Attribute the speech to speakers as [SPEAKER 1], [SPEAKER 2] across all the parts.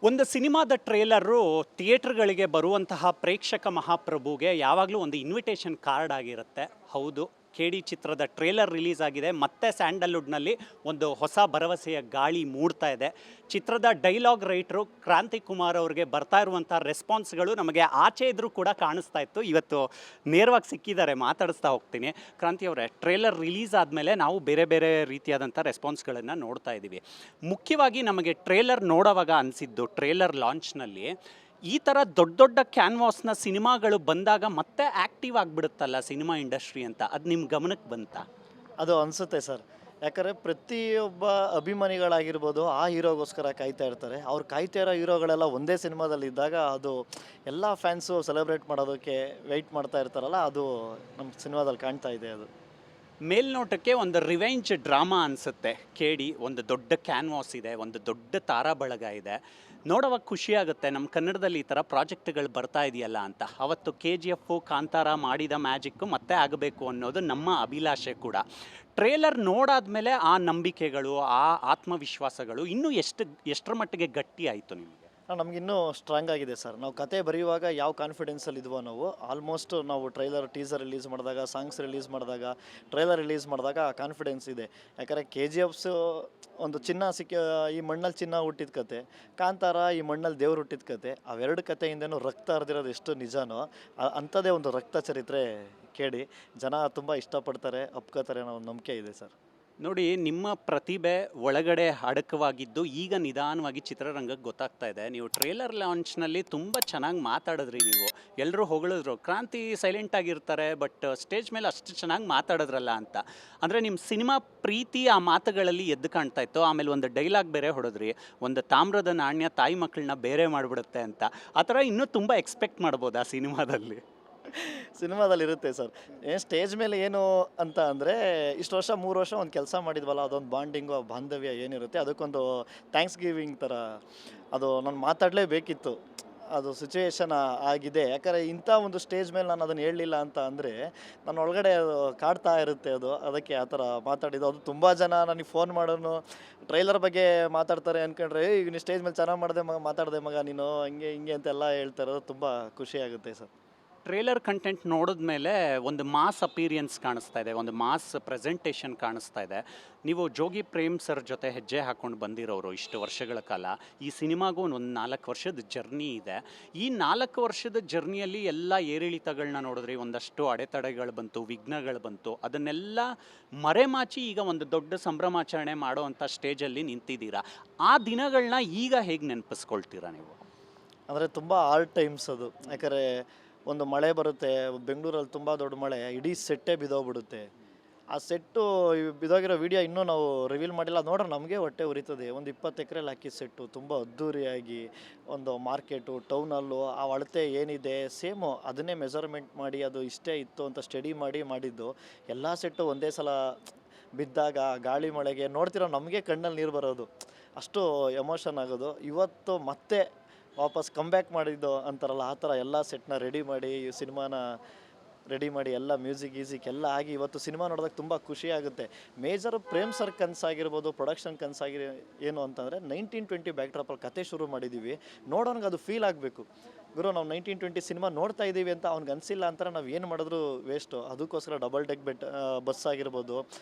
[SPEAKER 1] ಒಂದು ಸಿನಿಮಾದ ಟ್ರೇಲರು ಥಿಯೇಟರ್ಗಳಿಗೆ ಬರುವಂತಹ ಪ್ರೇಕ್ಷಕ ಮಹಾಪ್ರಭುಗೆ ಯಾವಾಗಲೂ ಒಂದು ಇನ್ವಿಟೇಷನ್ ಕಾರ್ಡ್ ಆಗಿರುತ್ತೆ. ಹೌದು, ಕೇಡಿ ಚಿತ್ರದ ಟ್ರೇಲರ್ ರಿಲೀಸ್ ಆಗಿದೆ. ಮತ್ತೆ ಸ್ಯಾಂಡಲ್ವುಡ್ನಲ್ಲಿ ಒಂದು ಹೊಸ ಭರವಸೆಯ ಗಾಳಿ ಮೂಡ್ತಾ ಇದೆ. ಚಿತ್ರದ ಡೈಲಾಗ್ ರೈಟ್ರು ಕ್ರಾಂತಿ ಕುಮಾರ್ ಅವ್ರಿಗೆ ಬರ್ತಾ ಇರುವಂಥ ರೆಸ್ಪಾನ್ಸ್ಗಳು ನಮಗೆ ಆಚೆ ಇದ್ರೂ ಕೂಡ ಕಾಣಿಸ್ತಾ ಇತ್ತು. ಇವತ್ತು ನೇರವಾಗಿ ಸಿಕ್ಕಿದ್ದಾರೆ, ಮಾತಾಡಿಸ್ತಾ ಹೋಗ್ತೀನಿ. ಕ್ರಾಂತಿ ಅವರೇ, ಟ್ರೇಲರ್ ರಿಲೀಸ್ ಆದಮೇಲೆ ನಾವು ಬೇರೆ ಬೇರೆ ರೀತಿಯಾದಂಥ ರೆಸ್ಪಾನ್ಸ್ಗಳನ್ನು ನೋಡ್ತಾ ಇದ್ದೀವಿ. ಮುಖ್ಯವಾಗಿ ನಮಗೆ ಟ್ರೇಲರ್ ನೋಡೋವಾಗ ಅನಿಸಿದ್ದು, ಟ್ರೇಲರ್ ಲಾಂಚ್ನಲ್ಲಿ ಈ ಥರ ದೊಡ್ಡ ದೊಡ್ಡ ಕ್ಯಾನ್ವಾಸ್ನ ಸಿನಿಮಾಗಳು ಬಂದಾಗ ಮತ್ತೆ ಆ್ಯಕ್ಟಿವ್ ಆಗಿಬಿಡುತ್ತಲ್ಲ ಸಿನಿಮಾ ಇಂಡಸ್ಟ್ರಿ ಅಂತ, ಅದು ನಿಮ್ಮ ಗಮನಕ್ಕೆ ಬಂತಾ?
[SPEAKER 2] ಅದು ಅನಿಸುತ್ತೆ ಸರ್. ಯಾಕಂದರೆ ಪ್ರತಿಯೊಬ್ಬ ಅಭಿಮಾನಿಗಳಾಗಿರ್ಬೋದು ಆ ಹೀರೋಗೋಸ್ಕರ ಕಾಯ್ತಾ ಇರ್ತಾರೆ. ಅವ್ರು ಕಾಯ್ತಾ ಇರೋ ಹೀರೋಗಳೆಲ್ಲ ಒಂದೇ ಸಿನಿಮಾದಲ್ಲಿ ಇದ್ದಾಗ ಅದು ಎಲ್ಲ ಫ್ಯಾನ್ಸು ಸೆಲೆಬ್ರೇಟ್ ಮಾಡೋದಕ್ಕೆ ವೆಯ್ಟ್ ಮಾಡ್ತಾ ಇರ್ತಾರಲ್ಲ, ಅದು ನಮ್ಮ ಸಿನಿಮಾದಲ್ಲಿ ಕಾಣ್ತಾ ಇದೆ. ಅದು
[SPEAKER 1] ಮೇಲ್ನೋಟಕ್ಕೆ ಒಂದು ರಿವೆಂಜ್ ಡ್ರಾಮಾ ಅನಿಸುತ್ತೆ. ಕೇಡಿ ಒಂದು ದೊಡ್ಡ ಕ್ಯಾನ್ವಾಸ್ ಇದೆ, ಒಂದು ದೊಡ್ಡ ತಾರಾ ಬಳಗ ಇದೆ. ನೋಡೋವಾಗ ಖುಷಿಯಾಗುತ್ತೆ, ನಮ್ಮ ಕನ್ನಡದಲ್ಲಿ ಈ ಥರ ಪ್ರಾಜೆಕ್ಟ್ಗಳು ಬರ್ತಾ ಇದೆಯಲ್ಲ ಅಂತ. ಅವತ್ತು KGF, ಕಾಂತಾರ ಮಾಡಿದ ಮ್ಯಾಜಿಕ್ಕು ಮತ್ತೆ ಆಗಬೇಕು ಅನ್ನೋದು ನಮ್ಮ ಅಭಿಲಾಷೆ ಕೂಡ. ಟ್ರೇಲರ್ ನೋಡಾದ್ಮೇಲೆ ಆ ನಂಬಿಕೆಗಳು, ಆ ಆತ್ಮವಿಶ್ವಾಸಗಳು ಇನ್ನೂ ಎಷ್ಟರ ಮಟ್ಟಿಗೆ ಗಟ್ಟಿ ಆಯಿತು ನಿಮಗೆ?
[SPEAKER 2] ನಮಗಿನ್ನೂ ಸ್ಟ್ರಾಂಗ್ ಆಗಿದೆ ಸರ್. ನಾವು ಕತೆ ಬರೆಯುವಾಗ ಯಾವ ಕಾನ್ಫಿಡೆನ್ಸಲ್ಲಿ ಇದ್ವೋ ನಾವು ಆಲ್ಮೋಸ್ಟ್ ನಾವು ಟೀಸರ್ ರಿಲೀಸ್ ಮಾಡಿದಾಗ, ಸಾಂಗ್ಸ್ ರಿಲೀಸ್ ಮಾಡಿದಾಗ, ಟ್ರೈಲರ್ ರಿಲೀಸ್ ಮಾಡಿದಾಗ ಆ ಕಾನ್ಫಿಡೆನ್ಸ್ ಇದೆ. ಯಾಕಂದರೆ KGFs ಒಂದು ಚಿನ್ನ ಈ ಮಣ್ಣಲ್ಲಿ ಚಿನ್ನ ಹುಟ್ಟಿದ ಕತೆ, ಕಾಂತಾರ ಈ ಮಣ್ಣಲ್ಲಿ ದೇವ್ರು ಹುಟ್ಟಿದ ಕತೆ. ಅವೆರಡು ಕತೆಯಿಂದನೂ ರಕ್ತ ಹರಿದಿರೋದು ಎಷ್ಟು ನಿಜನೋ ಅಂಥದ್ದೇ ಒಂದು ರಕ್ತ ಚರಿತ್ರೆ ಕೇಳಿ. ಜನ ತುಂಬ ಇಷ್ಟಪಡ್ತಾರೆ, ಒಪ್ಕೋತಾರೆ ಅನ್ನೋ ಒಂದು ನಂಬಿಕೆ ಇದೆ ಸರ್.
[SPEAKER 1] ನೋಡಿ, ನಿಮ್ಮ ಪ್ರತಿಭೆ ಒಳಗಡೆ ಅಡಕವಾಗಿದ್ದು ಈಗ ನಿಧಾನವಾಗಿ ಚಿತ್ರರಂಗಕ್ಕೆ ಗೊತ್ತಾಗ್ತಾ ಇದೆ. ನೀವು ಟ್ರೇಲರ್ ಲಾಂಚ್ನಲ್ಲಿ ತುಂಬ ಚೆನ್ನಾಗಿ ಮಾತಾಡಿದ್ರಿ. ನೀವು ಎಲ್ಲರೂ ಹೊಗಳಿದ್ರು, ಕ್ರಾಂತಿ ಸೈಲೆಂಟ್ ಆಗಿರ್ತಾರೆ ಬಟ್ ಸ್ಟೇಜ್ ಮೇಲೆ ಅಷ್ಟು ಚೆನ್ನಾಗಿ ಮಾತಾಡಿದ್ರಲ್ಲ ಅಂತ. ಅಂದರೆ ನಿಮ್ಮ ಸಿನಿಮಾ ಪ್ರೀತಿ ಆ ಮಾತುಗಳಲ್ಲಿ ಎದ್ದು ಕಾಣ್ತಾ ಇತ್ತು. ಆಮೇಲೆ ಒಂದು ಡೈಲಾಗ್ ಬೇರೆ ಹೊಡೆದ್ರಿ, ಒಂದು ತಾಮ್ರದ ನಾಣ್ಯ ತಾಯಿ ಮಕ್ಕಳನ್ನ ಬೇರೆ ಮಾಡಿಬಿಡುತ್ತೆ ಅಂತ. ಆ ಥರ ಇನ್ನೂ ತುಂಬ ಎಕ್ಸ್ಪೆಕ್ಟ್ ಮಾಡ್ಬೋದು ಆ
[SPEAKER 2] ಸಿನಿಮಾದಲ್ಲಿ ಇರುತ್ತೆ ಸರ್. ಸ್ಟೇಜ್ ಮೇಲೆ ಏನು ಅಂತ ಅಂದರೆ, ಇಷ್ಟು ವರ್ಷ 3 ವರ್ಷ ಒಂದು ಕೆಲಸ ಮಾಡಿದ್ವಲ್ಲ, ಅದೊಂದು ಬಾಂಡಿಂಗು, ಬಾಂಧವ್ಯ ಏನಿರುತ್ತೆ ಅದಕ್ಕೊಂದು ಥ್ಯಾಂಕ್ಸ್ ಗಿವಿಂಗ್ ಥರ ಅದು ನಾನು ಮಾತಾಡಲೇಬೇಕಿತ್ತು. ಅದು ಸಿಚುವೇಶನ್ ಆಗಿದೆ. ಯಾಕಂದರೆ ಇಂಥ ಒಂದು ಸ್ಟೇಜ್ ಮೇಲೆ ನಾನು ಅದನ್ನು ಹೇಳಲಿಲ್ಲ ಅಂತ ಅಂದರೆ ನನ್ನ ಒಳಗಡೆ ಅದು ಕಾಡ್ತಾ ಇರುತ್ತೆ. ಅದಕ್ಕೆ ಆ ಥರ ಮಾತಾಡಿದ್ದು. ಅದು ತುಂಬ ಜನ ನನಗೆ ಫೋನ್ ಮಾಡೋನು ಟ್ರೈಲರ್ ಬಗ್ಗೆ ಮಾತಾಡ್ತಾರೆ ಅಂದ್ಕೊಂಡ್ರೆ, ಈಗ ನೀನು ಸ್ಟೇಜ್ ಮೇಲೆ ಚೆನ್ನಾಗಿ ಮಾತಾಡಿದೆ ಮಗ ನೀನು, ಹಿಂಗೆ ಹಿಂಗೆ ಅಂತೆಲ್ಲ ಹೇಳ್ತಾರೆ. ತುಂಬ ಖುಷಿಯಾಗುತ್ತೆ ಸರ್.
[SPEAKER 1] ಟ್ರೇಲರ್ ಕಂಟೆಂಟ್ ನೋಡಿದ್ಮೇಲೆ ಒಂದು ಮಾಸ್ ಅಪೀರಿಯನ್ಸ್ ಕಾಣಿಸ್ತಾ ಇದೆ, ಒಂದು ಮಾಸ್ ಪ್ರೆಸೆಂಟೇಷನ್ ಕಾಣಿಸ್ತಾ ಇದೆ. ನೀವು ಜೋಗಿ ಪ್ರೇಮ್ ಸರ್ ಜೊತೆ ಹೆಜ್ಜೆ ಹಾಕ್ಕೊಂಡು ಬಂದಿರೋರು ಇಷ್ಟು ವರ್ಷಗಳ ಕಾಲ. ಈ ಸಿನಿಮಾಗೂ ಒಂದು 4 ವರ್ಷದ ಜರ್ನಿ ಇದೆ. ಈ 4 ವರ್ಷದ ಜರ್ನಿಯಲ್ಲಿ ಎಲ್ಲ ಏರಿಳಿತಗಳನ್ನ ನೋಡಿದ್ರಿ, ಒಂದಷ್ಟು ಅಡೆತಡೆಗಳು ಬಂತು, ವಿಘ್ನಗಳು ಬಂತು. ಅದನ್ನೆಲ್ಲ ಮರೆಮಾಚಿ ಈಗ ಒಂದು ದೊಡ್ಡ ಸಂಭ್ರಮಾಚರಣೆ ಮಾಡೋ ಅಂಥ ಸ್ಟೇಜಲ್ಲಿ ನಿಂತಿದ್ದೀರಾ. ಆ ದಿನಗಳನ್ನ ಈಗ ಹೇಗೆ ನೆನಪಿಸ್ಕೊಳ್ತೀರಾ ನೀವು?
[SPEAKER 2] ಅಂದರೆ ತುಂಬ ಹಾರ್ಡ್ ಟೈಮ್ಸ್ ಅದು. ಯಾಕಂದರೆ ಒಂದು ಮಳೆ ಬರುತ್ತೆ, ಬೆಂಗಳೂರಲ್ಲಿ ತುಂಬ ದೊಡ್ಡ ಮಳೆ, ಇಡೀ ಸೆಟ್ಟೇ ಬಿದ್ದೋಗ್ಬಿಡುತ್ತೆ. ಆ ಸೆಟ್ಟು ಬಿದ್ದೋಗಿರೋ ವಿಡಿಯೋ ಇನ್ನೂ ನಾವು ರಿವೀಲ್ ಮಾಡಿಲ್ಲ. ನೋಡ್ರೆ ನಮಗೆ ಹೊಟ್ಟೆ ಉರಿತದೆ. ಒಂದು 20 ಎಕರೆಲಿ ಹಾಕಿ ಸೆಟ್ಟು ತುಂಬ ಅದ್ಧೂರಿಯಾಗಿ, ಒಂದು ಮಾರ್ಕೆಟು ಟೌನಲ್ಲು ಆ ಅಳತೆ ಏನಿದೆ ಸೇಮು ಅದನ್ನೇ ಮೆಜರ್ಮೆಂಟ್ ಮಾಡಿ ಅದು ಇಷ್ಟೇ ಇತ್ತು ಅಂತ ಸ್ಟಡಿ ಮಾಡಿದ್ದು. ಎಲ್ಲ ಸೆಟ್ಟು ಒಂದೇ ಸಲ ಬಿದ್ದಾಗ ಗಾಳಿ ಮಳೆಗೆ ನೋಡ್ತಿರೋ ನಮಗೆ ಕಣ್ಣಲ್ಲಿ ನೀರು ಬರೋದು, ಅಷ್ಟು ಎಮೋಷನ್ ಆಗೋದು. ಇವತ್ತು ಮತ್ತೆ ವಾಪಸ್ ಕಮ್ಬ್ಯಾಕ್ ಮಾಡಿದ್ದು ಅಂತಾರಲ್ಲ, ಆ ಥರ ಎಲ್ಲ ಸೆಟ್ನ ರೆಡಿ ಮಾಡಿ, ಸಿನಿಮಾನ ರೆಡಿ ಮಾಡಿ, ಎಲ್ಲ ಮ್ಯೂಸಿಕ್ ಎಲ್ಲ ಆಗಿ ಇವತ್ತು ಸಿನಿಮಾ ನೋಡಿದಾಗ ತುಂಬ ಖುಷಿ ಆಗುತ್ತೆ. ಮೇಜರ್ ಪ್ರೇಮ್ ಸರ್ ಕನಸಾಗಿರ್ಬೋದು, ಪ್ರೊಡಕ್ಷನ್ ಕನಸಾಗಿರೋ ಏನು ಅಂತಂದರೆ 1920 ಬ್ಯಾಕ್ಡ್ರಾಪಲ್ಲಿ ಕತೆ ಶುರು ಮಾಡಿದ್ದೀವಿ. ನೋಡೋನ್ಗೆ ಅದು ಫೀಲ್ ಆಗಬೇಕು. ಗುರು ನಾವು 1920 ಸಿನಿಮಾ ನೋಡ್ತಾ ಇದ್ದೀವಿ ಅಂತ ಅವ್ನಿಗೆ ಅನಿಸಿಲ್ಲ ಅಂತಾರೆ, ನಾವು ಏನು ಮಾಡಿದ್ರು ವೇಸ್ಟು. ಅದಕ್ಕೋಸ್ಕರ ಡಬಲ್ ಡೆಕ್ ಬಸ್ ಆಗಿರ್ಬೋದು,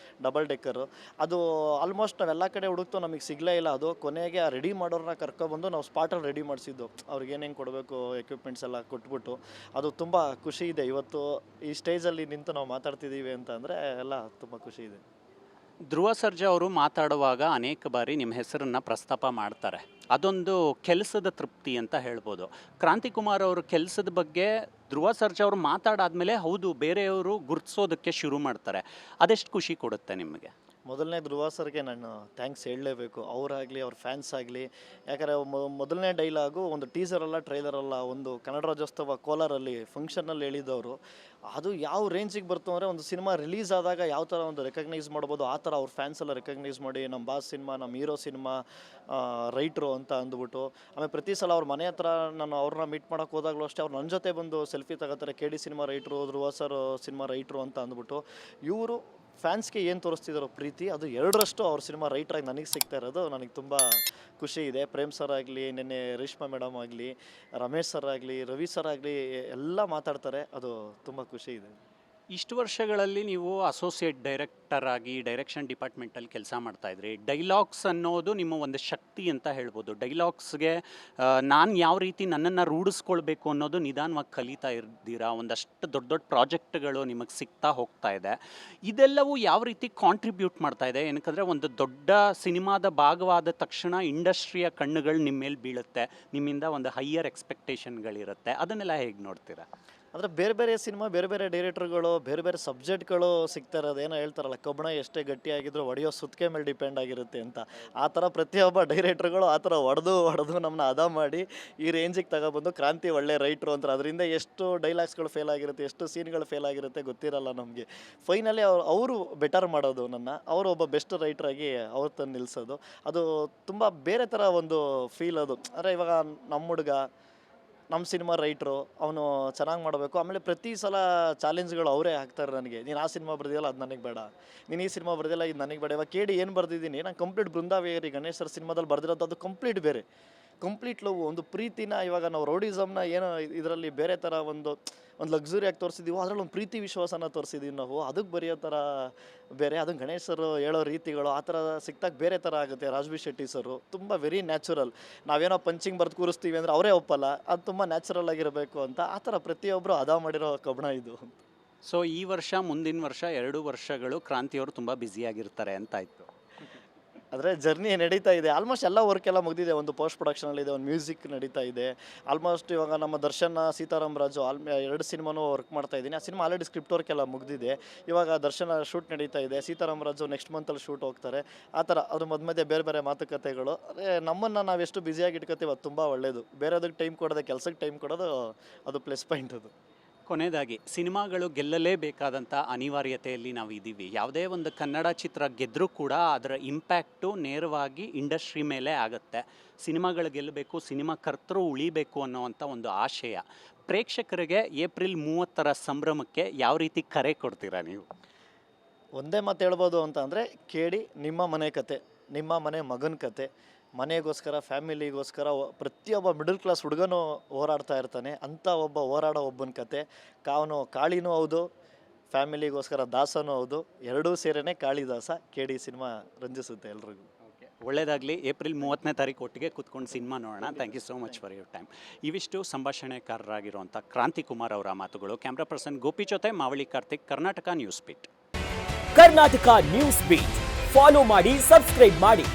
[SPEAKER 2] ಡಬಲ್ ಡೆಕ್ಕರು, ಅದು ಆಲ್ಮೋಸ್ಟ್ ನಾವೆಲ್ಲ ಕಡೆ ಹುಡುಕ್ತು, ನಮಗೆ ಸಿಗಲೇ ಇಲ್ಲ. ಅದು ಕೊನೆಗೆ ಆ ರೆಡಿ ಮಾಡೋರನ್ನ ಕರ್ಕೊಬಂದು ನಾವು ಸ್ಪಾಟಲ್ಲಿ ರೆಡಿ ಮಾಡಿಸಿದ್ದು. ಅವ್ರಿಗೆ ಏನೇನು ಕೊಡಬೇಕು ಎಕ್ವಿಪ್ಮೆಂಟ್ಸ್ ಎಲ್ಲ ಕೊಟ್ಬಿಟ್ಟು. ಅದು ತುಂಬ ಖುಷಿ ಇದೆ. ಇವತ್ತು ಈ ಸ್ಟೇಜಲ್ಲಿ ನಿಂತು ನಾವು ಮಾತಾಡ್ತಿದ್ದೀವಿ ಅಂತ ಅಂದರೆ ಎಲ್ಲ ತುಂಬ ಖುಷಿ ಇದೆ.
[SPEAKER 1] ಧ್ರುವ ಸರ್ಜಾ ಅವರು ಮಾತಾಡುವಾಗ ಅನೇಕ ಬಾರಿ ನಿಮ್ಮ ಹೆಸರನ್ನು ಪ್ರಸ್ತಾಪ ಮಾಡ್ತಾರೆ. ಅದೊಂದು ಕೆಲಸದ ತೃಪ್ತಿ ಅಂತ ಹೇಳ್ಬೋದು. ಕ್ರಾಂತಿ ಕುಮಾರ್ ಅವರು ಕೆಲಸದ ಬಗ್ಗೆ ಧ್ರುವ ಸರ್ಜಾ ಅವರು ಮಾತಾಡಾದ್ಮೇಲೆ ಹೌದು ಬೇರೆಯವರು ಗುರುತಿಸೋದಕ್ಕೆ ಶುರು ಮಾಡ್ತಾರೆ. ಅದೆಷ್ಟು ಖುಷಿ ಕೊಡುತ್ತೆ ನಿಮಗೆ?
[SPEAKER 2] ಮೊದಲನೇ ಧ್ರುವ ಸರ್ಗೆ ನಾನು ಥ್ಯಾಂಕ್ಸ್ ಹೇಳಲೇಬೇಕು. ಅವರಾಗಲಿ ಅವ್ರ ಫ್ಯಾನ್ಸ್ ಆಗಲಿ. ಯಾಕಂದರೆ ಮೊದಲನೇ ಡೈಲಾಗು ಒಂದು ಟೀಸರಲ್ಲ ಟ್ರೈಲರಲ್ಲ, ಒಂದು ಕನ್ನಡ ರಾಜ್ಯೋತ್ಸವ ಕೋಲಾರಲ್ಲಿ ಫಂಕ್ಷನಲ್ಲಿ ಹೇಳಿದ್ದವರು. ಅದು ಯಾವ ರೇಂಜಿಗೆ ಬರ್ತು ಅಂದರೆ, ಒಂದು ಸಿನಿಮಾ ರಿಲೀಸ್ ಆದಾಗ ಯಾವ ಥರ ಒಂದು ರೆಕಗ್ನೈಸ್ ಮಾಡ್ಬೋದು, ಆ ಥರ ಅವ್ರ ಫ್ಯಾನ್ಸ್ ಎಲ್ಲ ರೆಕಗ್ನೈಸ್ ಮಾಡಿ ನಮ್ಮ ಬಾಸ್ ಸಿನಿಮಾ, ನಮ್ಮ ಹೀರೋ ಸಿನಿಮಾ ರೈಟ್ರು ಅಂತ ಅಂದ್ಬಿಟ್ಟು. ಆಮೇಲೆ ಪ್ರತಿ ಸಲ ಅವ್ರ ಮನೆ ಹತ್ರ ನಾನು ಅವ್ರನ್ನ ಮೀಟ್ ಮಾಡೋಕ್ಕೆ ಹೋದಾಗಲೂ ಅಷ್ಟೇ, ಅವ್ರು ನನ್ನ ಜೊತೆ ಬಂದು ಸೆಲ್ಫಿ ತಗೋತಾರೆ. KD ಸಿನಿಮಾ ರೈಟ್ರು, ಧ್ರುವ ಸರ್ ಸಿನಿಮಾ ರೈಟ್ರು ಅಂತ ಅಂದ್ಬಿಟ್ಟು. ಇವರು ಫ್ಯಾನ್ಸ್ಗೆ ಏನು ತೋರಿಸ್ತಿದ್ದಾರೋ ಪ್ರೀತಿ ಅದು 2ರಷ್ಟು ಅವ್ರ ಸಿನಿಮಾ ರೈಟ್ರಾಗಿ ನನಗೆ ಸಿಗ್ತಾ ಇರೋದು ನನಗೆ ತುಂಬ ಖುಷಿ ಇದೆ. ಪ್ರೇಮ್ ಸರ್ ಆಗಲಿ, ನಿನ್ನೆ ರೇಷ್ಮಾ ಮೇಡಮ್ ಆಗಲಿ, ರಮೇಶ್ ಸರ್ ಆಗಲಿ, ರವಿ ಸರ್ ಆಗಲಿ ಎಲ್ಲ ಮಾತಾಡ್ತಾರೆ, ಅದು ತುಂಬ ಖುಷಿ ಇದೆ.
[SPEAKER 1] ಇಷ್ಟು ವರ್ಷಗಳಲ್ಲಿ ನೀವು ಅಸೋಸಿಯೇಟ್ ಡೈರೆಕ್ಟರ್ ಆಗಿ ಡೈರೆಕ್ಷನ್ ಡಿಪಾರ್ಟ್ಮೆಂಟಲ್ಲಿ ಕೆಲಸ ಮಾಡ್ತಾಯಿದ್ರಿ. ಡೈಲಾಗ್ಸ್ ಅನ್ನೋದು ನಿಮ್ಮ ಒಂದು ಶಕ್ತಿ ಅಂತ ಹೇಳ್ಬೋದು. ಡೈಲಾಗ್ಸ್ಗೆ ನಾನು ಯಾವ ರೀತಿ ನನ್ನನ್ನು ರೂಢಿಸ್ಕೊಳ್ಬೇಕು ಅನ್ನೋದು ನಿಧಾನವಾಗಿ ಕಲಿತಾ ಇರ್ತೀರಾ. ಒಂದಷ್ಟು ದೊಡ್ಡ ದೊಡ್ಡ ಪ್ರಾಜೆಕ್ಟ್ಗಳು ನಿಮಗೆ ಸಿಗ್ತಾ ಹೋಗ್ತಾ ಇದೆ. ಇದೆಲ್ಲವೂ ಯಾವ ರೀತಿ ಕಾಂಟ್ರಿಬ್ಯೂಟ್ ಮಾಡ್ತಾ ಇದೆ? ಏನಕ್ಕಂದರೆ ಒಂದು ದೊಡ್ಡ ಸಿನಿಮಾದ ಭಾಗವಾದ ತಕ್ಷಣ ಇಂಡಸ್ಟ್ರಿಯ ಕಣ್ಣುಗಳು ನಿಮ್ಮ ಮೇಲೆ ಬೀಳುತ್ತೆ, ನಿಮ್ಮಿಂದ ಒಂದು ಹೈಯರ್ ಎಕ್ಸ್ಪೆಕ್ಟೇಷನ್ಗಳಿರುತ್ತೆ. ಅದನ್ನೆಲ್ಲ ಹೇಗೆ ನೋಡ್ತೀರಾ?
[SPEAKER 2] ಅಂದರೆ ಬೇರೆ ಬೇರೆ ಸಿನಿಮಾ, ಬೇರೆ ಬೇರೆ ಡೈರೆಕ್ಟರ್ಗಳು, ಬೇರೆ ಬೇರೆ ಸಬ್ಜೆಕ್ಟ್ಗಳು ಸಿಗ್ತಾ ಇರೋದು. ಏನೋ ಹೇಳ್ತಾರಲ್ಲ, ಕಬ್ಬಣ ಎಷ್ಟೇ ಗಟ್ಟಿಯಾಗಿದ್ರು ಹೊಡೆಯೋ ಸುತ್ತಿಗೆ ಮೇಲೆ ಡಿಪೆಂಡ್ ಆಗಿರುತ್ತೆ ಅಂತ. ಆ ಥರ ಪ್ರತಿಯೊಬ್ಬ ಡೈರೆಕ್ಟರ್ಗಳು ಆ ಥರ ಹೊಡೆದು ನಮ್ಮನ್ನ ಹದ ಮಾಡಿ ಈ ರೇಂಜಿಗೆ ತಗೊಬಂದು ಕ್ರಾಂತಿ ಒಳ್ಳೆ ರೈಟ್ರು ಅಂತಾರೆ. ಅದರಿಂದ ಎಷ್ಟು ಡೈಲಾಗ್ಸ್ಗಳು ಫೇಲ್ ಆಗಿರುತ್ತೆ, ಎಷ್ಟು ಸೀನ್ಗಳು ಫೇಲ್ ಆಗಿರುತ್ತೆ ಗೊತ್ತಿರಲ್ಲ ನಮಗೆ. ಫೈನಲಿ ಅವರು ಬೆಟರ್ ಮಾಡೋದು, ಅವರು ಒಬ್ಬ ಬೆಸ್ಟ್ ರೈಟ್ರಾಗಿ ಅವ್ರು ತಂದು ನಿಲ್ಲಿಸೋದು, ಅದು ತುಂಬ ಬೇರೆ ಥರ ಒಂದು ಫೀಲ್ ಅದು. ಅಂದರೆ ಇವಾಗ ನಮ್ಮ ಹುಡುಗ, ನಮ್ಮ ಸಿನಿಮಾ ರೈಟ್ರು, ಅವನು ಚೆನ್ನಾಗಿ ಮಾಡಬೇಕು. ಆಮೇಲೆ ಪ್ರತಿ ಸಲ ಚಾಲೆಂಜ್ಗಳು ಅವರೇ ಹಾಕ್ತಾರೆ ನನಗೆ. ನೀನು ಆ ಸಿನಿಮಾ ಬರ್ದಿಲ್ಲ, ಅದು ನನಗೆ ಬೇಡ, ನೀನು ಈ ಸಿನಿಮಾ ಬರ್ದಿಲ್ಲ, ಇದು ನನಗೆ ಬೇಡ. ಇವಾಗ ಕೇಳಿ ಏನು ಬರ್ದಿದ್ದೀನಿ ನಾನು, ಕಂಪ್ಲೀಟ್ ಬೃಂದಾವೇರಿ ಗಣೇಶ್ ಸರ್ ಸಿನಿಮಾದಲ್ಲಿ ಬರ್ದಿರೋದು ಕಂಪ್ಲೀಟ್ ಬೇರೆ, ಕಂಪ್ಲೀಟ್ ಲವ್, ಒಂದು ಪ್ರೀತಿನ. ಇವಾಗ ನಾವು ರೌಡಿಸಮ್ನ ಏನೋ ಇದರಲ್ಲಿ ಬೇರೆ ಥರ ಒಂದು ಲಕ್ಸುರಿಯಾಗಿ ತೋರಿಸಿದ್ದೀವೋ, ಅದರಲ್ಲಿ ಒಂದು ಪ್ರೀತಿ ವಿಶ್ವಾಸನ ತೋರಿಸಿದ್ದೀವಿ ನಾವು. ಅದಕ್ಕೆ ಬರೆಯೋ ಥರ ಬೇರೆ, ಅದನ್ನು ಗಣೇಶ್ ಸರ್ ಹೇಳೋ ರೀತಿಗಳು ಆ ಥರ ಸಿಕ್ತಾಗ ಬೇರೆ ಥರ ಆಗುತ್ತೆ. ರಾಜ್ಬಿ ಶೆಟ್ಟಿ ಸರು ತುಂಬ ವೆರಿ ನ್ಯಾಚುರಲ್. ನಾವೇನೋ ಪಂಚಿಂಗ್ ಬರ್ದು ಕೂರಿಸ್ತೀವಿ ಅಂದರೆ ಅವರೇ ಒಪ್ಪಲ್ಲ, ಅದು ತುಂಬ ನ್ಯಾಚುರಲ್ ಆಗಿರಬೇಕು ಅಂತ. ಆ ಥರ ಪ್ರತಿಯೊಬ್ಬರು ಅದಾ ಮಾಡಿರೋ ಕಬ್ಬಣ ಇದು.
[SPEAKER 1] ಸೊ ಈ ವರ್ಷ, ಮುಂದಿನ ವರ್ಷ 2 ವರ್ಷಗಳು ಕ್ರಾಂತಿಯವರು ತುಂಬ ಬ್ಯುಸಿಯಾಗಿರ್ತಾರೆ ಅಂತಾಯಿತು.
[SPEAKER 2] ಆದರೆ ಜರ್ನಿ ನಡೀತಾ ಇದೆ. ಆಲ್ಮೋಸ್ಟ್ ಎಲ್ಲ ವರ್ಕ್ ಎಲ್ಲ ಮುಗಿದಿದೆ. ಒಂದು ಪೋಸ್ಟ್ ಪ್ರೊಡಕ್ಷನಲ್ಲಿದೆ, ಒಂದು ಮ್ಯೂಸಿಕ್ ನಡೀತಾ ಇದೆ. ಆಲ್ಮೋಸ್ಟ್ ಇವಾಗ ನಮ್ಮ ದರ್ಶನ್, ಸೀತಾರಾಮ್ ರಾಜು 2 ಸಿನಿಮಾನೂ ವರ್ಕ್ ಮಾಡ್ತಾ ಇದ್ದೀನಿ. ಆ ಸಿನಿಮಾ ಆಲ್ರೆಡಿ ಸ್ಕ್ರಿಪ್ಟ್ ವರ್ಕ್ ಎಲ್ಲ ಮುಗಿದಿದೆ. ಇವಾಗ ದರ್ಶನ ಶೂಟ್ ನಡೀತಾ ಇದೆ, ಸೀತಾರಾಮ್ ರಾಜು ನೆಕ್ಸ್ಟ್ ಮಂತಲ್ಲಿ ಶೂಟ್ ಹೋಗ್ತಾರೆ. ಆ ಥರ ಅದು ಮಧ್ಯೆ ಬೇರೆ ಬೇರೆ ಮಾತುಕತೆಗಳು. ಅದೇ ನಮ್ಮನ್ನು ನಾವು ಎಷ್ಟು ಬ್ಯುಸಿಯಾಗಿ ಇಟ್ಕೋತೀವಿ ಅದು ತುಂಬ ಒಳ್ಳೆಯದು. ಬೇರೆದಕ್ಕೆ ಟೈಮ್ ಕೊಡೋದೆ, ಕೆಲಸಕ್ಕೆ ಟೈಮ್ ಕೊಡೋದು ಅದು ಪ್ಲಸ್ ಪಾಯಿಂಟ್ ಅದು.
[SPEAKER 1] ಕೊನೆಯದಾಗಿ, ಸಿನಿಮಾಗಳು ಗೆಲ್ಲಲೇಬೇಕಾದಂಥ ಅನಿವಾರ್ಯತೆಯಲ್ಲಿ ನಾವು ಇದ್ದೀವಿ. ಯಾವುದೇ ಒಂದು ಕನ್ನಡ ಚಿತ್ರ ಗೆದ್ದರೂ ಕೂಡ ಅದರ ಇಂಪ್ಯಾಕ್ಟು ನೇರವಾಗಿ ಇಂಡಸ್ಟ್ರಿ ಮೇಲೆ ಆಗುತ್ತೆ. ಸಿನಿಮಾಗಳು ಗೆಲ್ಲಬೇಕು, ಸಿನಿಮಾ ಕರ್ತರು ಉಳಿಬೇಕು ಅನ್ನೋವಂಥ ಒಂದು ಆಶಯ. ಪ್ರೇಕ್ಷಕರಿಗೆ ಏಪ್ರಿಲ್ 30ರ ಸಂಭ್ರಮಕ್ಕೆ ಯಾವ ರೀತಿ ಕರೆ ಕೊಡ್ತೀರಾ ನೀವು?
[SPEAKER 2] ಒಂದೇ ಮಾತು ಹೇಳ್ಬೋದು ಅಂತ ಅಂದರೆ, ಕೇಳಿ ನಿಮ್ಮ ಮನೆ ಕತೆ, ನಿಮ್ಮ ಮನೆ ಮಗನ ಕತೆ. ಮನೆಗೋಸ್ಕರ, ಫ್ಯಾಮಿಲಿಗೋಸ್ಕರ ಪ್ರತಿಯೊಬ್ಬ ಮಿಡಲ್ ಕ್ಲಾಸ್ ಹುಡುಗನೂ ಹೋರಾಡ್ತಾ ಇರ್ತಾನೆ. ಅಂಥ ಒಬ್ಬ ಹೋರಾಡೋ ಒಬ್ಬನ ಕತೆ. ಅವನು ಕಾಳಿನೂ ಹೌದು, ಫ್ಯಾಮಿಲಿಗೋಸ್ಕರ ದಾಸನೂ ಹೌದು. ಎರಡೂ ಸೇರೇ ಕಾಳಿದಾಸ. ಕೇಳಿ, ಸಿನಿಮಾ ರಂಜಿಸುತ್ತೆ ಎಲ್ರಿಗೂ.
[SPEAKER 1] ಒಳ್ಳೆಯದಾಗಲಿ. ಏಪ್ರಿಲ್ 30ನೇ ತಾರೀಕು ಒಟ್ಟಿಗೆ ಕೂತ್ಕೊಂಡು ಸಿನಿಮಾ ನೋಡೋಣ. Thank you so much for your time. ಇವಿಷ್ಟು ಸಂಭಾಷಣೆಕಾರರಾಗಿರುವಂಥ ಕ್ರಾಂತಿ ಕುಮಾರ್ ಅವರ ಮಾತುಗಳು. ಕ್ಯಾಮ್ರಾ ಪರ್ಸನ್ ಗೋಪಿ ಜೊತೆ Mavali Karthik, Karnataka news beat.
[SPEAKER 3] Karnataka news beat follow ಮಾಡಿ, ಸಬ್ಸ್ಕ್ರೈಬ್ ಮಾಡಿ.